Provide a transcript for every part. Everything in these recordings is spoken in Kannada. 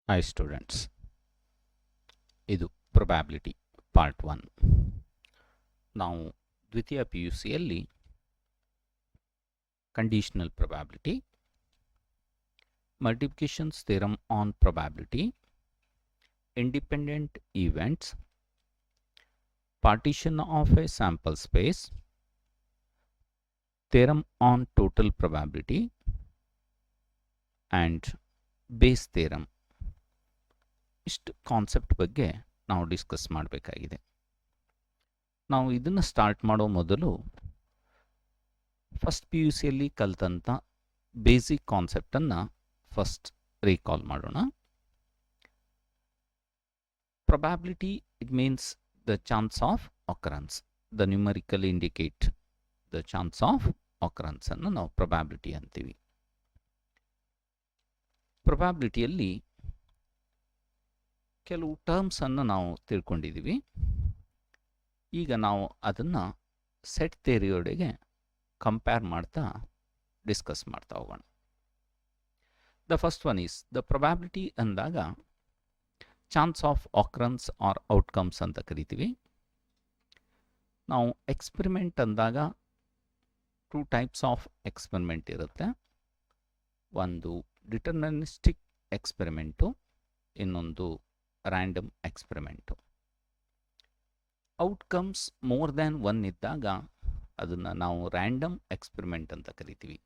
Hi students, ಇದು probability part 1. ನಾವು ದ್ವಿತೀಯ PUCಯಲ್ಲಿ conditional probability, multiplication's theorem on probability, independent events, partition of a sample space, theorem on total probability and Bayes theorem ಇಷ್ಟು ಕಾನ್ಸೆಪ್ಟ್ ಬಗ್ಗೆ ನಾವು ಡಿಸ್ಕಸ್ ಮಾಡಬೇಕಾಗಿದೆ. ನಾವು ಇದನ್ನು ಸ್ಟಾರ್ಟ್ ಮಾಡೋ ಮೊದಲು ಫಸ್ಟ್ PUCಯಲ್ಲಿ ಕಲಿತಂಥ ಬೇಸಿಕ್ ಕಾನ್ಸೆಪ್ಟನ್ನು ಫಸ್ಟ್ ರೀಕಾಲ್ ಮಾಡೋಣ. Probability it means the chance of occurrence, the numerical indicate the chance of occurrence ಅನ್ನು ನಾವು ಪ್ರೊಬ್ಯಾಬಿಲಿಟಿ ಅಂತೀವಿ. ಪ್ರೊಬ್ಯಾಬಿಲಿಟಿಯಲ್ಲಿ ಕೆಲವು ಟರ್ಮ್ಸ್ ಅನ್ನು ನಾವು ತಿಳ್ಕೊಂಡಿದ್ದೀವಿ. ಈಗ ನಾವು ಅದನ್ನು ಸೆಟ್ ಥಿಯರಿಯೊಡೆಗೆ ಕಂಪೇರ್ ಮಾಡ್ತಾ ಡಿಸ್ಕಸ್ ಮಾಡ್ತಾ ಹೋಗೋಣ. The first one is the probability ಅಂದಾಗ chance of occurrence or outcomes ಅಂತ ಕರಿತೀವಿ. ನಾವು ಎಕ್ಸ್ಪೆರಿಮೆಂಟ್ ಅಂದಾಗ 2 ಟೈಪ್ಸ್ ಆಫ್ ಎಕ್ಸ್ಪೆರಿಮೆಂಟ್ ಇರುತ್ತೆ. ಒಂದು ಡಿಟರ್ಮಿನಿಸ್ಟಿಕ್ ಎಕ್ಸ್ಪೆರಿಮೆಂಟು, ಇನ್ನೊಂದು random experiment. Outcomes more than 1 ಇದ್ದಾಗ ಅದನ್ನು ನಾವು ರ್ಯಾಂಡಮ್ ಎಕ್ಸ್ಪೆರಿಮೆಂಟ್ ಅಂತ ಕರಿತೀವಿ.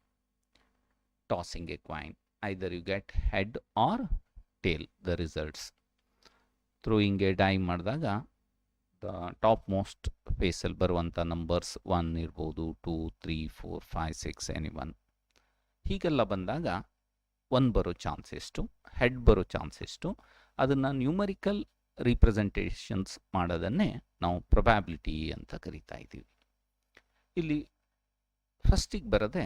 Tossing a coin, either you get head or tail the results. Throwing a die ಮಾಡಿದಾಗ ದ ಟಾಪ್ ಮೋಸ್ಟ್ ಫೇಸಲ್ಲಿ ಬರುವಂಥ ನಂಬರ್ಸ್ 1 ಇರ್ಬೋದು, 2, 3, 4, 5, 6 ಎನಿವನ್. ಹೀಗೆಲ್ಲ ಬಂದಾಗ 1 ಬರೋ ಚಾನ್ಸ್ ಎಷ್ಟು, ಹೆಡ್ ಬರೋ ಚಾನ್ಸ್ ಎಷ್ಟು, ಅದನ್ನು ನ್ಯೂಮರಿಕಲ್ ರಿಪ್ರೆಸೆಂಟೇಷನ್ಸ್ ಮಾಡೋದನ್ನೇ ನಾವು ಪ್ರೊಬ್ಯಾಬಿಲಿಟಿ ಅಂತ ಕರಿತಾ ಇದ್ದೀವಿ. ಇಲ್ಲಿ ಫಸ್ಟಿಗೆ ಬರದೆ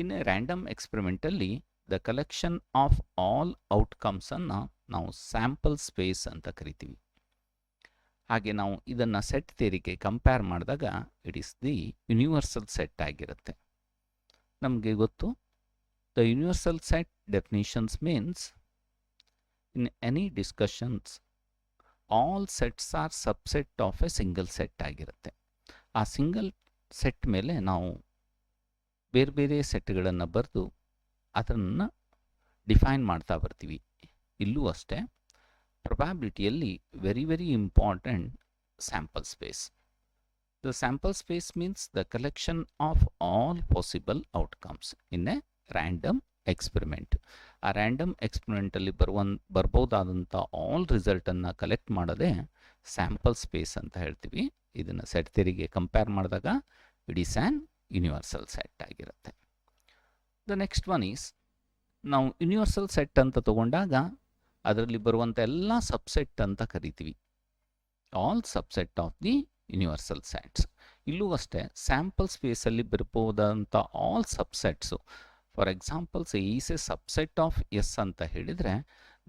ಇನ್ನು ರ್ಯಾಂಡಮ್ ಎಕ್ಸ್ಪೆರಿಮೆಂಟಲ್ಲಿ ದ ಕಲೆಕ್ಷನ್ ಆಫ್ ಆಲ್ ಔಟ್ಕಮ್ಸನ್ನು ನಾವು ಸ್ಯಾಂಪಲ್ ಸ್ಪೇಸ್ ಅಂತ ಕರಿತೀವಿ. ಹಾಗೆ ನಾವು ಇದನ್ನು ಸೆಟ್ ಥಿಯರಿಗೆ ಕಂಪೇರ್ ಮಾಡಿದಾಗ it is the universal set ಆಗಿರುತ್ತೆ. ನಮಗೆ ಗೊತ್ತು, the universal set definitions means in any discussions all sets are subset of a single set ಆಗಿರುತ್ತೆ. ಆ ಸಿಂಗಲ್ ಸೆಟ್ ಮೇಲೆ ನಾವು ಬೇರೆ ಬೇರೆ ಸೆಟ್ಗಳನ್ನು ಬರೆದು ಅದನ್ನು ಡಿಫೈನ್ ಮಾಡ್ತಾ ಬರ್ತೀವಿ. ಇಲ್ಲೂ ಅಷ್ಟೇ ಪ್ರೊಬ್ಯಾಬಿಲಿಟಿಯಲ್ಲಿ very very important sample space. The sample space means the collection of all possible outcomes in a random experiment. ಆ ರ್ಯಾಂಡಮ್ ಎಕ್ಸ್ಪೆರಿಮೆಂಟಲ್ಲಿ ಬರ್ಬೋದಾದಂಥ ಆಲ್ ರಿಸಲ್ಟನ್ನು ಕಲೆಕ್ಟ್ ಮಾಡೋದೇ ಸ್ಯಾಂಪಲ್ ಸ್ಪೇಸ್ ಅಂತ ಹೇಳ್ತೀವಿ. ಇದನ್ನು ಸೆಟ್ ಥಿಯರಿಗೆ ಕಂಪೇರ್ ಮಾಡಿದಾಗ it is an universal set ಆಗಿರುತ್ತೆ. ದ ನೆಕ್ಸ್ಟ್ ಒನ್ ಈಸ್, ನಾವು ಯೂನಿವರ್ಸಲ್ ಸೆಟ್ ಅಂತ ತಗೊಂಡಾಗ ಅದರಲ್ಲಿ ಬರುವಂಥ ಎಲ್ಲ ಸಬ್ಸೆಟ್ ಅಂತ ಕರಿತೀವಿ, all subset of the universal sets. ಇಲ್ಲೂ ಅಷ್ಟೇ ಸ್ಯಾಂಪಲ್ ಸ್ಪೇಸಲ್ಲಿ ಬರ್ಬೋದಂಥ all subsets. For example A is a subset of S ಅಂತ ಹೇಳಿದರೆ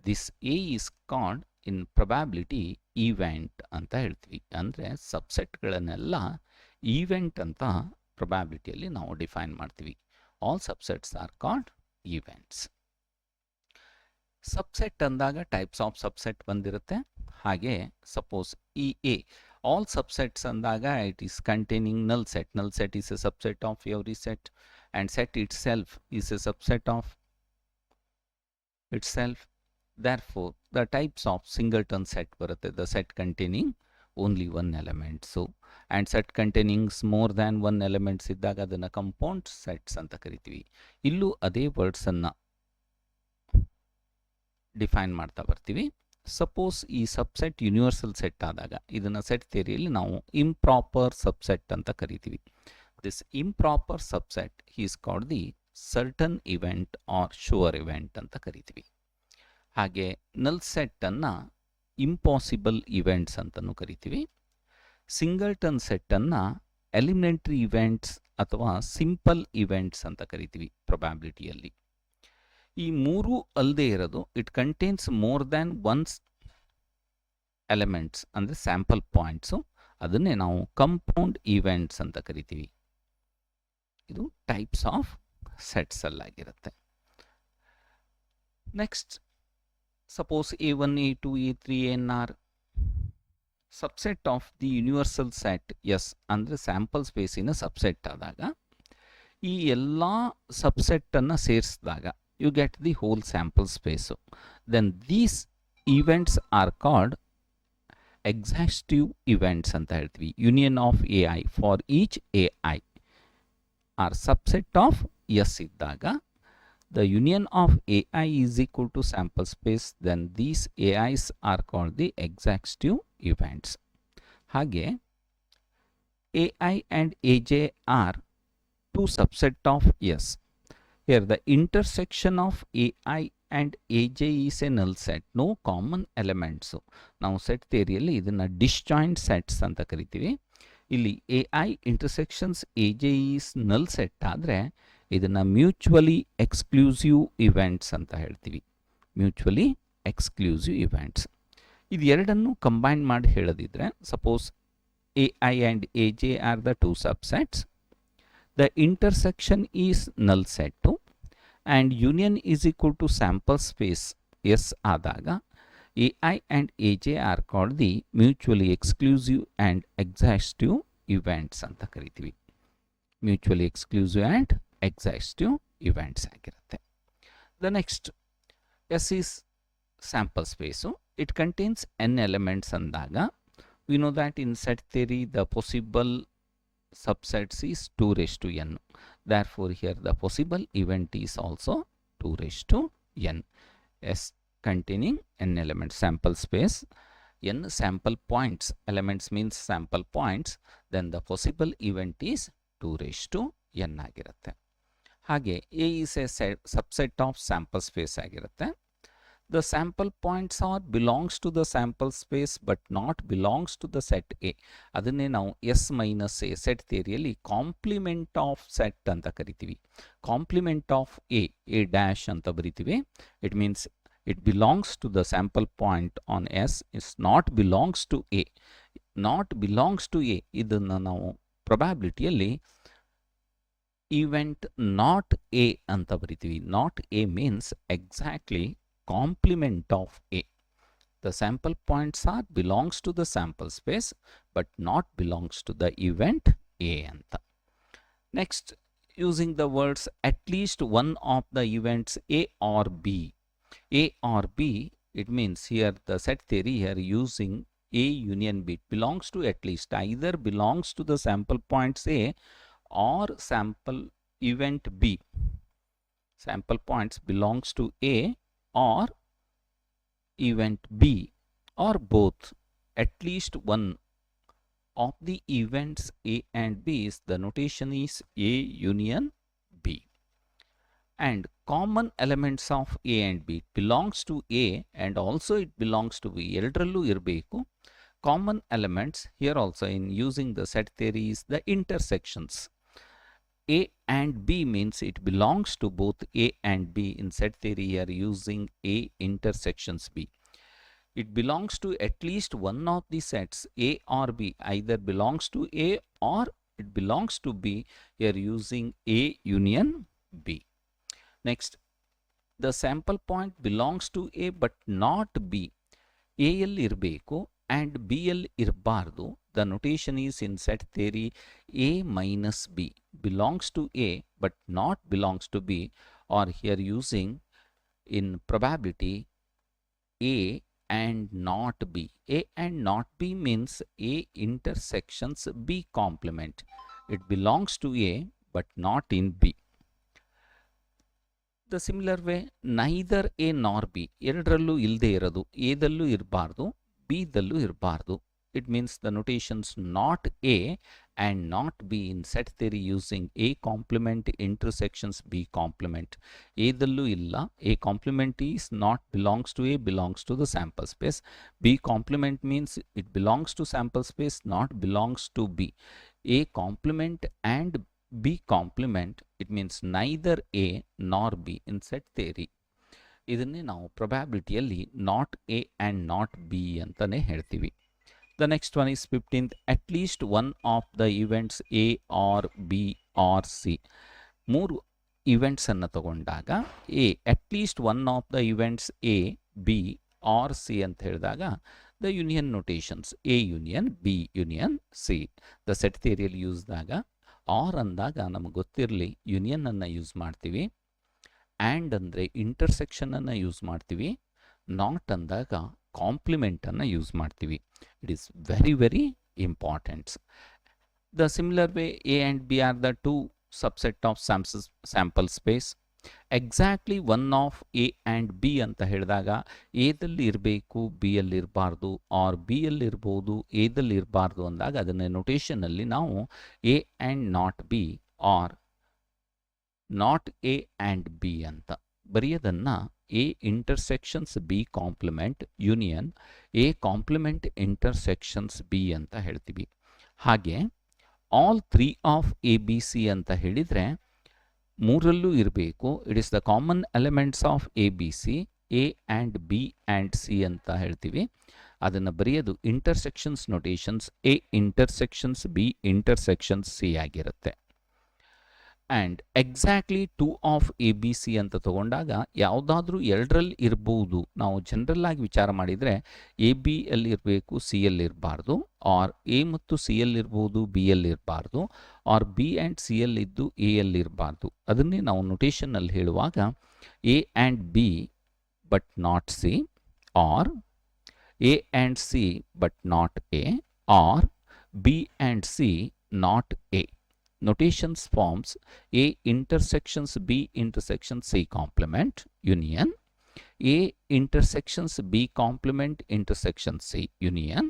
this A is called in probability event ಅಂತ ಹೇಳ್ತೀವಿ. ಅಂದರೆ ಸಬ್ಸೆಟ್ಗಳನ್ನೆಲ್ಲ ಈವೆಂಟ್ ಅಂತ ಪ್ರೊಬ್ಯಾಬಿಲಿಟಿಯಲ್ಲಿ ನಾವು ಡಿಫೈನ್ ಮಾಡ್ತೀವಿ. All subsets are called events. Subset ಅಂದಾಗ ಟೈಪ್ಸ್ ಆಫ್ ಸಬ್ಸೆಟ್ ಬಂದಿರುತ್ತೆ. ಹಾಗೆ ಸಪೋಸ್ ಈ ಎ ಆಲ್ ಸಬ್ಸೆಟ್ಸ್ ಅಂದಾಗ ಇಟ್ ಈಸ್ ಕಂಟೈನಿಂಗ್ ನಲ್ ಸೆಟ್. ನಲ್ set is a subset of every set and set itself is a subset of itself. Therefore the types of singleton set barutte, the set containing only one element. So and set containing more than one elements iddaga adanna compound sets anta karitivi. illu ade words anna define ಮಾಡ್ತಾ ಬರ್ತೀವಿ. ಸಪೋಸ್ ಈ ಸಬ್ಸೆಟ್ ಯೂನಿವರ್ಸಲ್ ಸೆಟ್ ಆದಾಗ ಇದನ್ನು ಸೆಟ್ ಥಿಯರಿಯಲ್ಲಿ ನಾವು ಇಂಪ್ರಾಪರ್ ಸಬ್ಸೆಟ್ ಅಂತ ಕರಿತೀವಿ. This improper subset is called the certain event or sure event ಅಂತ ಕರಿತೀವಿ. ಹಾಗೆ ನಲ್ ಸೆಟ್ ಅನ್ನು ಇಂಪಾಸಿಬಲ್ ಇವೆಂಟ್ಸ್ ಅಂತಲೂ ಕರಿತೀವಿ. ಸಿಂಗಲ್ಟನ್ ಸೆಟ್ ಅನ್ನು ಎಲಿಮಿನೇಟರಿ ಇವೆಂಟ್ಸ್ ಅಥವಾ ಸಿಂಪಲ್ ಇವೆಂಟ್ಸ್ ಅಂತ ಕರಿತೀವಿ ಪ್ರೊಬ್ಯಾಬಿಲಿಟಿಯಲ್ಲಿ. ಈ ಮೂರು ಅಲ್ಲದೆ ಇರೋದು it contains more than ones elements ಅಂದರೆ ಸ್ಯಾಂಪಲ್ ಪಾಯಿಂಟ್ಸು, ಅದನ್ನೇ ನಾವು ಕಂಪೌಂಡ್ ಇವೆಂಟ್ಸ್ ಅಂತ ಕರಿತೀವಿ. ಇದು ಟೈಪ್ಸ್ ಆಫ್ ಸೆಟ್ಸ್ ಅಲ್ಲಾಗಿರುತ್ತೆ. Next suppose A1, A2, A3, N are subset of the universal set S ಅಂದರೆ ಸ್ಯಾಂಪಲ್ ಸ್ಪೇಸಿನ ಸಬ್ಸೆಟ್ ಆದಾಗ ಈ ಎಲ್ಲ ಸಬ್ಸೆಟ್ಟನ್ನು ಸೇರಿಸಿದಾಗ you get the whole sample space. Then these events are called exhaustive events ಅಂತ ಹೇಳ್ತೀವಿ. Union of A I for each A I are subset of S ಇದ್ದಾಗ the union of AI is equal to sample space, then these AIs are called the exhaustive events. ಹಾಗೆ AI and AJ are two subset of S. Here the intersection of AI and AJ is a null set, no common elements. ನಾವು ಸೆಟ್ ಥಿಯರಿಯಲ್ಲಿ ಇದನ್ನು ಡಿಸ್ಜಾಯಿಂಟ್ ಸೆಟ್ಸ್ ಅಂತ ಕರಿತೀವಿ. ಇಲ್ಲಿ AI intersections AJ is null set ಆದರೆ ಇದನ್ನು ಮ್ಯೂಚುವಲಿ ಎಕ್ಸ್ಕ್ಲೂಸಿವ್ ಇವೆಂಟ್ಸ್ ಅಂತ ಹೇಳ್ತೀವಿ. ಮ್ಯೂಚುವಲಿ ಎಕ್ಸ್ಕ್ಲೂಸಿವ್ ಇವೆಂಟ್ಸ್ ಇದು ಎರಡನ್ನು ಕಂಬೈನ್ ಮಾಡಿ ಹೇಳೋದಿದ್ರೆ suppose A I and A J are the two subsets, the intersection is null set and union is equal to sample space S ಆದಾಗ A I and A J are called the mutually exclusive and exhaustive events ಅಂತ ಕರಿತೀವಿ. Mutually exclusive and exhaustive events ಆಗಿರುತ್ತೆ. The next S is sample space. It contains N elements ಅಂದಾಗ we know that in set theory the possible subsets is 2 raised to n. Therefore here the possible event is also 2 raised to n. S containing n elements sample space, n sample points, elements means sample points, then the possible event is 2 raised to n ಆಗಿರುತ್ತೆ. ಹಾಗೆ A is a subset of sample space ಆಗಿರುತ್ತೆ. The sample points are belongs to the sample space but not belongs to the set A. ಅದನ್ನೇ ನಾವು S minus A set ಥಿಯರಿಯಲ್ಲಿ ಕಾಂಪ್ಲಿಮೆಂಟ್ ಆಫ್ ಸೆಟ್ ಅಂತ ಕರಿತೀವಿ. ಕಾಂಪ್ಲಿಮೆಂಟ್ ಆಫ್ A dash ಅಂತ ಬರಿತೀವಿ. It means it belongs to the sample point on S, is not belongs to A. Not belongs to A ಇದನ್ನು ನಾವು ಪ್ರೊಬ್ಯಾಬಿಲಿಟಿಯಲ್ಲಿ event not A ಅಂತ ಬರಿತೀವಿ. Not A means exactly complement of A. The sample points are belongs to the sample space but not belongs to the event A anta. Next, using the words at least one of the events A or B. A or B, it means here the set theory here using A union B belongs to at least, either belongs to the sample points A or sample event B. Sample points belongs to A or event B or both. At least one of the events A and B is the notation is A union B. And common elements of A and B belongs to A and also it belongs to B. ಎರಡರಲ್ಲೂ ಇರಬೇಕು. Common elements here also in using the set theory is the intersections. A and B means it belongs to both A and B. In set theory we are using A intersections B. It belongs to at least one of the sets A or B, either belongs to A or it belongs to B. We are using A union B. Next, the sample point belongs to A but not B. A ಯಲ್ಲಿ ಇರಬೇಕು and B ಯಲ್ಲಿ ಇರಬಾರ್ದು. The notation is in set theory A minus B belongs to A but not belongs to B, or here using in probability A and not B. A and not B means A intersections B complement. It belongs to A but not in B. The similar way neither A nor B ಎರಡರಲ್ಲೂ ಇಲ್ಲದೆ ಇರೋದು, A ದಲ್ಲೂ ಇರಬಾರ್ದು B ದಲ್ಲೂ ಇರಬಾರ್ದು. It means the notations not A and not B in set theory using A complement intersections B complement. A ದಲ್ಲೂ ಇಲ್ಲ, A complement is not belongs to A, belongs to the sample space. B complement means it belongs to sample space, not belongs to B. A complement and B complement, it means neither A nor B in set theory. ಇದನ್ನೇ ನಾವು ಪ್ರೊಬ್ಯಾಬಿಲಿಟಿಯಲ್ಲಿ not A and not B ಅಂತಾನೆ ಹೇಳ್ತೀವಿ. The next one is 15th. At least one of the events A or B or C. ಮೂರು events ಅನ್ನು ತಗೊಂಡಾಗ A, at least one of the events A, B or C ಅಂತ ಹೇಳಿದಾಗ the union notations A union B union C. The set ಥಿಯರಿಯಲ್ಲಿ ಯೂಸ್ದಾಗ ಆರ್ ಅಂದಾಗ ನಮಗೆ ಗೊತ್ತಿರಲಿ ಯೂನಿಯನನ್ನು ಯೂಸ್ ಮಾಡ್ತೀವಿ, ಆ್ಯಂಡ್ ಅಂದರೆ ಇಂಟರ್ಸೆಕ್ಷನನ್ನು ಯೂಸ್ ಮಾಡ್ತೀವಿ, ನಾಟ್ ಅಂದಾಗ ಕಾಂಪ್ಲಿಮೆಂಟನ್ನು ಯೂಸ್ ಮಾಡ್ತೀವಿ. It is very very importance. The similar way A and B R the two subset of sample space. Exactly one of A and B ಅಂತ ಹೇಳಿದಾಗ ಎದಲ್ಲಿ ಇರಬೇಕು ಬಿಯಲ್ಲಿ ಇರಬಾರ್ದು, ಆರ್ ಬಿಯಲ್ಲಿ ಇರ್ಬೋದು ಎದಲ್ಲಿ ಇರಬಾರ್ದು ಅಂದಾಗ ಅದನ್ನು ನೊಟೇಷನಲ್ಲಿ ನಾವು A and not B or not A and B ಅಂತ ಬರೆಯೋದನ್ನು A intersections B complement union A complement intersections B ಅಂತ ಹೇಳ್ತೀವಿ. ಹಾಗೆ all three of A B C ಅಂತ ಹೇಳಿದರೆ ಮೂರಲ್ಲೂ ಇರಬೇಕು. It is the common elements of A B C A and B and C ಅಂತ ಹೇಳ್ತೀವಿ. ಅದನ್ನು ಬರೆಯೋದು intersections notations A intersections B intersections C ಆಗಿರುತ್ತೆ. And exactly two of A B C ಅಂತ ತಗೊಂಡಾಗ ಯಾವುದಾದ್ರೂ ಎರಡರಲ್ಲಿ ಇರ್ಬೋದು. ನಾವು ಜನರಲ್ಲಾಗಿ ವಿಚಾರ ಮಾಡಿದರೆ ಎ ಬಿ ಅಲ್ಲಿ ಇರಬೇಕು ಸಿ ಯಲ್ಲಿ ಇರಬಾರ್ದು, ಆರ್ ಎ ಮತ್ತು ಸಿ ಯಲ್ಲಿರ್ಬೋದು ಬಿ ಯಲ್ಲಿ ಇರಬಾರ್ದು, ಆರ್ ಬಿ ಆ್ಯಂಡ್ ಸಿ ಯಲ್ಲಿದ್ದು ಎ ಯಲ್ಲಿ ಇರಬಾರ್ದು. ಅದನ್ನೇ ನಾವು ನೊಟೇಷನ್ನಲ್ಲಿ ಹೇಳುವಾಗ A and B but not C, or A and C but not A, or B and C not A. Notations forms A intersections B intersections C complement union, A intersections B complement intersection C union,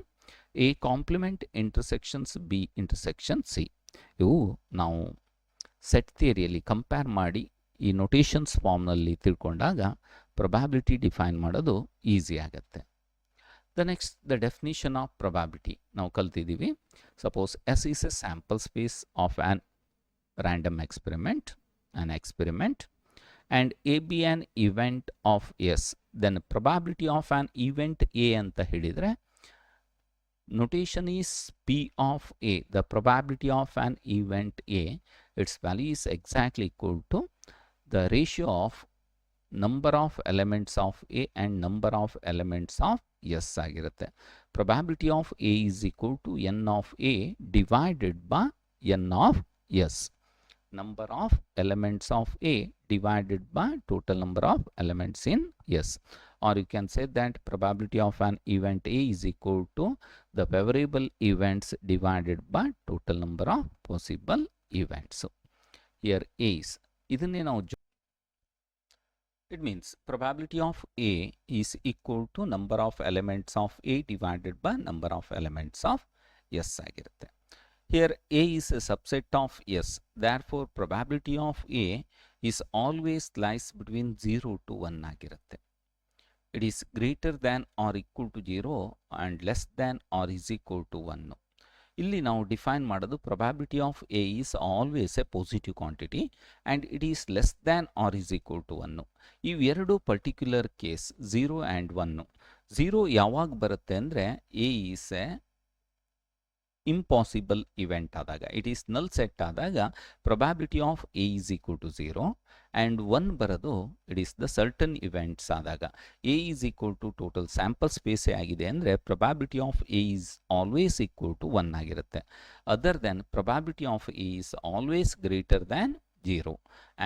A complement intersections B intersection C. ಇವು ನಾವು ಸೆಟ್ ಥಿಯರಿಯಲ್ಲಿ ಕಂಪೇರ್ ಮಾಡಿ ಈ ನೊಟೇಷನ್ಸ್ ಫಾರ್ಮ್ನಲ್ಲಿ ತಿಳ್ಕೊಂಡಾಗ ಪ್ರೊಬ್ಯಾಬಿಲಿಟಿ ಡಿಫೈನ್ ಮಾಡೋದು ಈಸಿ ಆಗುತ್ತೆ. The next, the definition of probability ನಾವು ಕಲ್ತಿದ್ದೀವಿ. Suppose S is a sample space of an random experiment, and A be an event of S, then probability of an event A ಅಂತ ಹೇಳಿದರೆ notation is P of A, the probability of an event A, its value is exactly equal to the ratio of number of elements of A and number of elements of S ಆಗಿರುತ್ತೆ. Probability of A is equal to n of A divided by n of S. Number of elements of A divided by total number of elements in S. Or you can say that probability of an event A is equal to the favorable events divided by total number of possible events. Here A is, ಇದನ್ನೇ ನಾವು it means probability of A is equal to number of elements of A divided by number of elements of S ಆಗಿರುತ್ತೆ. Here A is a subset of S, therefore probability of A is always lies between 0 to 1 ಆಗಿರುತ್ತೆ. It is greater than or equal to 0 and less than or is equal to 1. ಇಲ್ಲಿ ನಾವು ಡಿಫೈನ್ ಮಾಡೋದು probability of A is always a positive quantity and it is less than or is equal to 1. ಇವೆರಡು ಪರ್ಟಿಕ್ಯುಲರ್ ಕೇಸ್ 0 ಆ್ಯಂಡ್ 1. 0 ಯಾವಾಗ ಬರುತ್ತೆ ಅಂದರೆ A is a impossible event ಆದಾಗ, ಇಟ್ ಈಸ್ ನಲ್ ಸೆಟ್ ಆದಾಗ probability of A is equal to 0 and 1 ಬರೋದು it is the certain events ಆದಾಗ. A is equal to total sample ಸ್ಪೇಸೇ ಆಗಿದೆ ಅಂದರೆ probability of A is always equal to 1 ಆಗಿರುತ್ತೆ. Other than probability of A is always greater than 0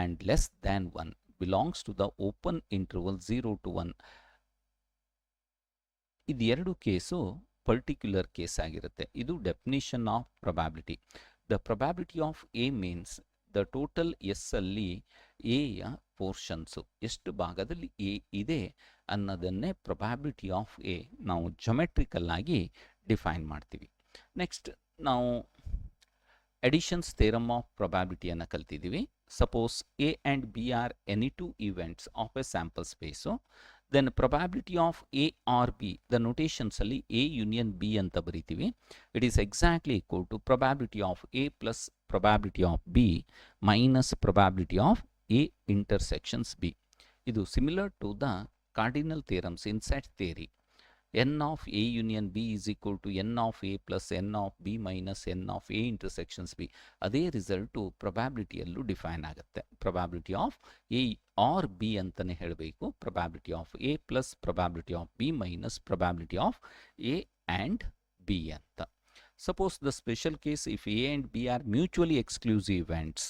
and less than 1 belongs to the open interval 0 to 1. ಇದು ಎರಡು ಕೇಸು ಪರ್ಟಿಕ್ಯುಲರ್ ಕೇಸ್ ಆಗಿರುತ್ತೆ. ಇದು definition of probability. The probability of A means the total S ಅಲ್ಲಿ ಎಯ ಪೋರ್ಷನ್ಸು ಎಷ್ಟು ಭಾಗದಲ್ಲಿ ಎ ಇದೆ ಅನ್ನೋದನ್ನೇ ಪ್ರೊಬ್ಯಾಬಿಲಿಟಿ ಆಫ್ ಎ ನಾವು ಜೊಮೆಟ್ರಿಕಲ್ ಆಗಿ ಡಿಫೈನ್ ಮಾಡ್ತೀವಿ. ನೆಕ್ಸ್ಟ್ ನಾವು ಎಡಿಷನ್ಸ್ ಥಿಯರಮ್ ಆಫ್ ಪ್ರೊಬ್ಯಾಬಿಲಿಟಿಯನ್ನು ಕಲ್ತಿದ್ದೀವಿ. Suppose A and B are any two events of a sample space, then probability of A or B the ನೊಟೇಷನ್ಸಲ್ಲಿ ಎ ಯೂನಿಯನ್ ಬಿ ಅಂತ ಬರಿತೀವಿ. It is exactly equal to probability of A plus probability of B minus probability of A intersections B. ಇದು similar to the cardinal theorems in set theory. n of a union b is equal to n of a plus n of b minus n of a intersections b. ಅದೇ ರಿಸಲ್ಟು ಪ್ರೊಬ್ಯಾಬಿಲಿಟಿಯಲ್ಲೂ ಡಿಫೈನ್ ಆಗುತ್ತೆ. Probability of A or B ಅಂತಲೇ ಹೇಳಬೇಕು. Probability of A plus probability of B minus probability of A and B ಅಂತ. Suppose the special case, if A and B are mutually exclusive events,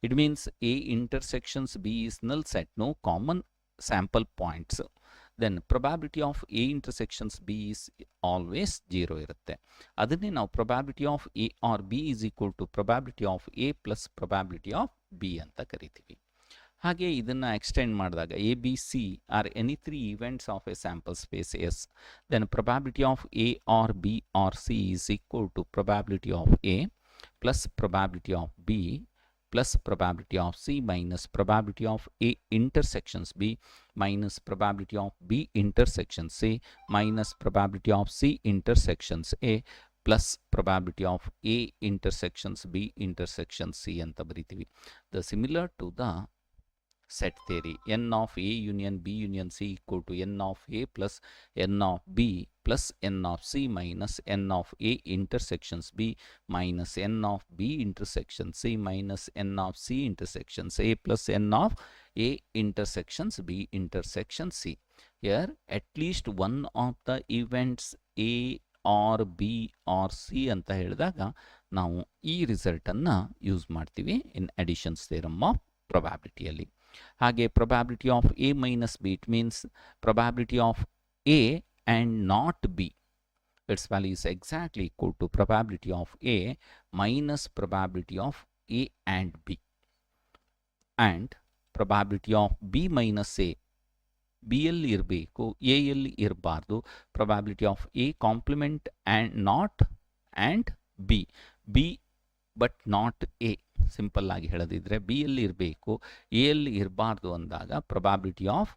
it means A intersections B is null set, no common sample points. Then probability of A intersections B is always 0 ಇರುತ್ತೆ. ಅದನ್ನೇ ನಾವು probability of A or B is equal to probability of A plus probability of B ಅಂತ ಕರಿತೀವಿ. ಹಾಗೆ ಇದನ್ನು ಎಕ್ಸ್ಟೆಂಡ್ ಮಾಡಿದಾಗ A B C R any 3 events of a sample space S, then probability of A or B or C is equal to probability of A plus probability of B plus probability of C minus probability of A intersections B minus probability of B intersections C minus probability of C intersections A plus probability of A intersections B intersections C ಅಂತ ಬರಿತೀವಿ. The similar to the set theory, n of A union B union C equal to n of A plus n of B plus n of C minus n of A intersections B minus n of B intersection C minus n of C intersections A plus n of A intersections B intersection C. Here at least one of the events A or B or C ಅಂತ ಹೇಳಿದಾಗ ನಾವು ಈ ರಿಸಲ್ಟನ್ನು ಯೂಸ್ ಮಾಡ್ತೀವಿ ಇನ್ ಅಡಿಷನ್ಸ್ ಥಿಯರಮ್ ಆಫ್ ಪ್ರೊಬ್ಯಾಬಿಲಿಟಿಯಲ್ಲಿ. ಹಾಗೆ probability of A minus B, it means probability of A and not B, its value is exactly equal to probability of A minus probability of A and B. And probability of B minus A, B ಯಲ್ಲಿ ಇರಬೇಕು, A ಯಲ್ಲಿ ಇರಬಾರ್ದು. probability of A complement and not and B, B but not A. Simple ಆಗಿ ಹೇಳದಿದ್ರೆ ಬಿ ಯಲ್ಲಿ ಇರಬೇಕು, ಎ ಯಲ್ಲಿ ಇರಬಾರ್ದು ಅಂದಾಗ probability of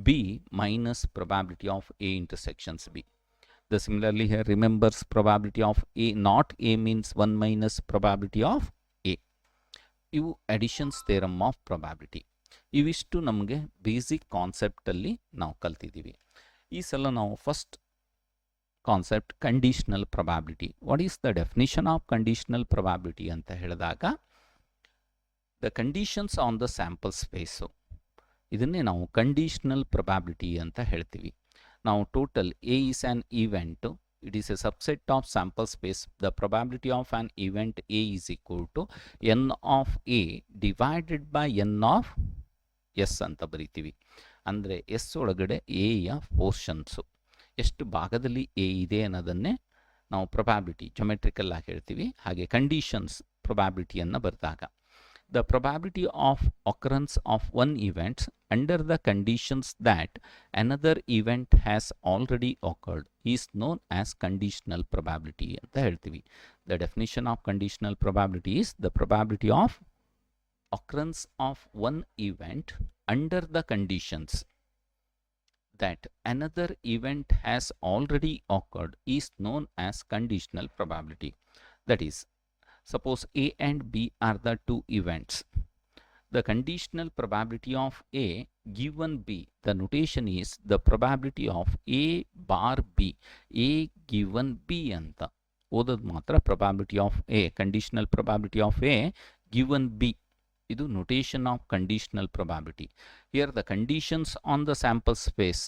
B minus probability of A intersections B. The similarly here remembers probability of A not A means 1 minus probability of A. ಇವು ಅಡಿಷನ್ಸ್ ಥಿಯರಮ್ ಆಫ್ ಪ್ರೊಬ್ಯಾಬಿಲಿಟಿ. ಇವಿಷ್ಟು ನಮಗೆ ಬೇಸಿಕ್ ಕಾನ್ಸೆಪ್ಟಲ್ಲಿ ನಾವು ಕಲ್ತಿದ್ದೀವಿ. ಈ ಸಲ ನಾವು first concept conditional probability. What is the definition of conditional probability ಅಂತ ಹೇಳಿದಾಗ the conditions on the sample space, ಇದನ್ನೇ ನಾವು ಕಂಡೀಷನಲ್ ಪ್ರೊಬ್ಯಾಬಿಲಿಟಿ ಅಂತ ಹೇಳ್ತೀವಿ. ನಾವು total A is an event, it is a subset of sample space. The probability of an event A is equal to N of A divided by N of S ಅಂತ ಬರಿತೀವಿ. ಅಂದರೆ ಎಸ್ ಒಳಗಡೆ ಎಯ ಪೋರ್ಷನ್ಸು, ಎಷ್ಟು ಭಾಗದಲ್ಲಿ ಎ ಇದೆ ಅನ್ನೋದನ್ನೇ ನಾವು ಪ್ರೊಬ್ಯಾಬಿಲಿಟಿ ಜೊಮೆಟ್ರಿಕಲ್ ಆಗಿ ಹೇಳ್ತೀವಿ. ಹಾಗೆ ಕಂಡೀಷನ್ಸ್ ಪ್ರೊಬ್ಯಾಬಿಲಿಟಿಯನ್ನು ಬರೆದಾಗ the probability of occurrence of one events under the conditions that another event has already occurred is known as conditional probability ಅಂತ ಹೇಳ್ತೀವಿ. The definition of conditional probability is the probability of occurrence of one event under the conditions that another event has already occurred is known as conditional probability. That is, suppose A and B are the two events. The conditional probability of A given B, the notation is the probability of A bar B, A given B anta. ಓದೋದು ಮಾತ್ರ probability of A, conditional probability of A given B. ಇದು notation of conditional probability. Here the conditions on the sample space,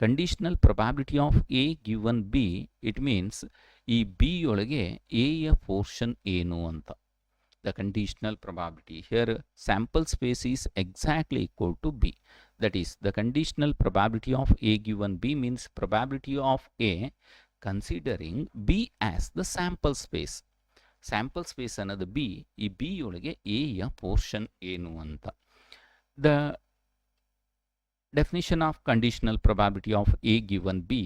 conditional probability of A given B, it means ಈ B ಒಳಗೆ A ಯ ಪೋರ್ಷನ್ ಏನು ಅಂತ. The conditional probability here sample space is exactly equal to B. That is, the conditional probability of A given B means probability of A considering B as the sample space. Sample space ಅನ್ನೋದು ಬಿ, ಈ ಬಿ ಒಳಗೆ ಎ ಯ ಪೋರ್ಷನ್ ಏನು ಅಂತ. The definition of conditional probability of A given B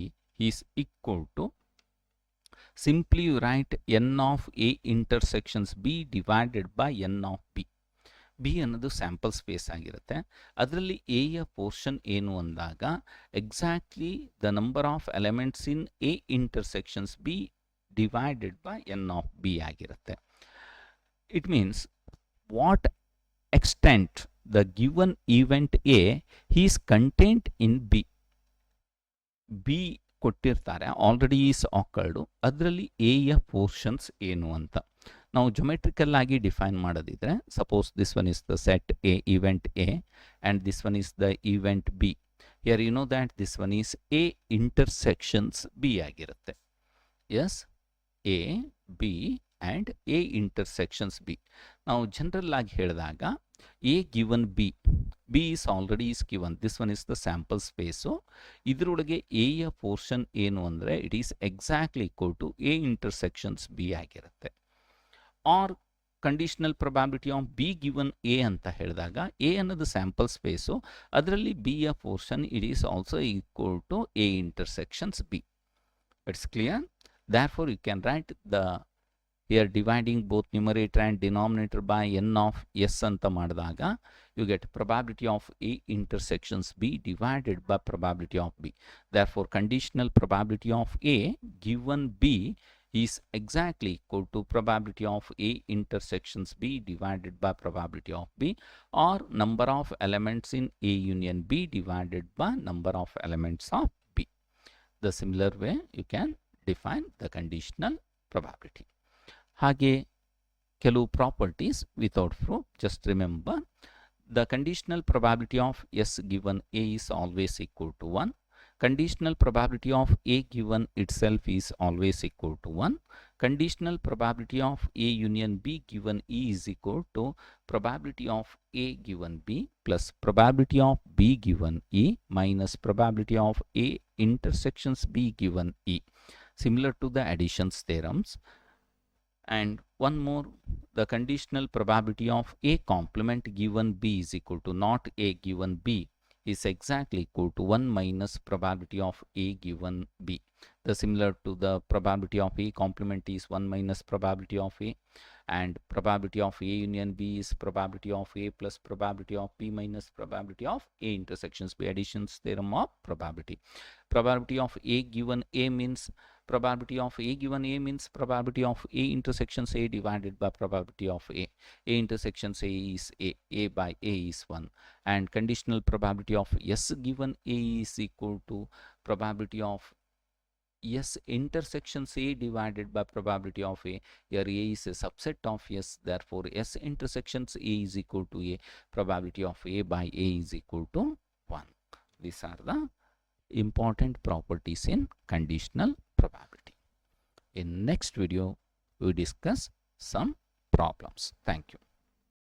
is equal to, simply you write N of A intersections B divided by N of B. B ಅನ್ನೋದು ಸ್ಯಾಂಪಲ್ ಸ್ಪೇಸ್ ಆಗಿರುತ್ತೆ, ಅದರಲ್ಲಿ ಎ ಯ ಪೋರ್ಷನ್ ಏನು ಅಂದಾಗ exactly the number of elements in A intersections B divided by n of b ಆಗಿರುತ್ತೆ. It means what extent the given event A is contained in B. B ಕೊಟ್ಟಿರ್ತಾರೆ ಆಲ್ರೆಡಿ ಈಸ್ ಆಕರ್ಡು, ಅದರಲ್ಲಿ ಎಯ ಪೋರ್ಷನ್ಸ್ ಏನು ಅಂತ ನಾವು ಜೊಮೆಟ್ರಿಕಲ್ ಆಗಿ ಡಿಫೈನ್ ಮಾಡೋದಿದ್ರೆ, suppose this one is the set A event A and this one is the event B. Here you know that this one is A intersections B ಆಗಿರುತ್ತೆ. S, A B and A intersections B. ನಾವು ಜನರಲ್ ಆಗಿ ಹೇಳಿದಾಗ A given B, B is already is given, this one is the sample space. ಇದರೊಳಗೆ ಎಯ ಪೋರ್ಷನ್ ಏನು ಅಂದರೆ it is exactly equal to A intersections B ಆಗಿರುತ್ತೆ. Or conditional probability of B given A ಅಂತ ಹೇಳಿದಾಗ ಎ ಅನ್ನೋದು ಸ್ಯಾಂಪಲ್ ಸ್ಪೇಸು, ಅದರಲ್ಲಿ ಬಿಯ portion it is also equal to A intersections B. It's clear? Therefore you can write the here dividing both numerator and denominator by n of s anta ಮಾಡಿದಾಗ you get probability of a intersections b divided by probability of b. Therefore conditional probability of a given b is exactly equal to probability of a intersections b divided by probability of b, or number of elements in a union b divided by number of elements of b. The similar way you can define the conditional probability. ಹಾಗೆ ಕೆಲವು properties without proof. Just remember the conditional probability of s given a is always equal to 1. Conditional probability of a given itself is always equal to 1. Conditional probability of a union b given e is equal to probability of a given b plus probability of b given e minus probability of a intersections b given e. Similar to the additions theorems. And one more, the conditional probability of a complement given b is equal to not a given b is exactly equal to 1 minus probability of a given b. The similar to the probability of a complement is 1 minus probability of a, and probability of a union b is probability of a plus probability of b minus probability of a intersections b. Additions theorem of probability. Probability of a given a means probability of a given a means probability of a intersections a divided by probability of a. A intersections a is a by a is 1, and conditional probability of s given a is equal to probability of s intersections a divided by probability of a. Here a is a subset of s, therefore s intersections a is equal to a, probability of a by a is equal to 1. These are the important properties in conditional probability. In next video we discuss some problems. Thank you.